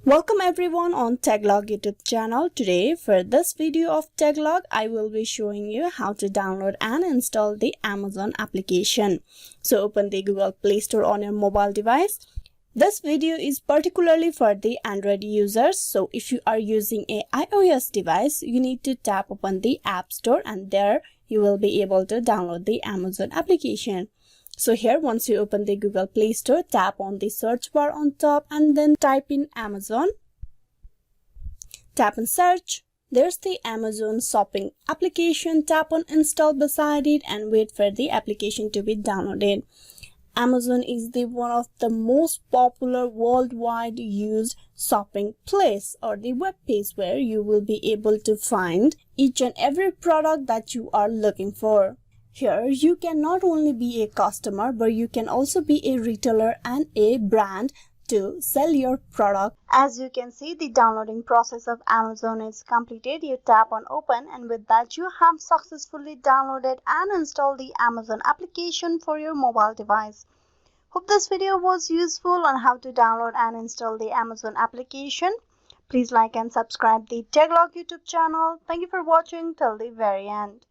Welcome everyone on Taglog YouTube channel. Today for this video of Taglog, I will be showing you how to download and install the Amazon application. So open the Google Play Store on your mobile device. This video is particularly for the Android users. So if you are using a iOS device, you need to tap upon the App Store and there you will be able to download the Amazon application. So here, once you open the Google Play Store, tap on the search bar on top and then type in Amazon. Tap on search. There's the Amazon shopping application. Tap on install beside it and wait for the application to be downloaded. Amazon is one of the most popular worldwide used shopping place or the web page where you will be able to find each and every product that you are looking for. Here, you can not only be a customer, but you can also be a retailer and a brand to sell your product. As you can see, the downloading process of Amazon is completed. You tap on open and with that you have successfully downloaded and installed the Amazon application for your mobile device. Hope this video was useful on how to download and install the Amazon application. Please like and subscribe the Taglog YouTube channel. Thank you for watching till the very end.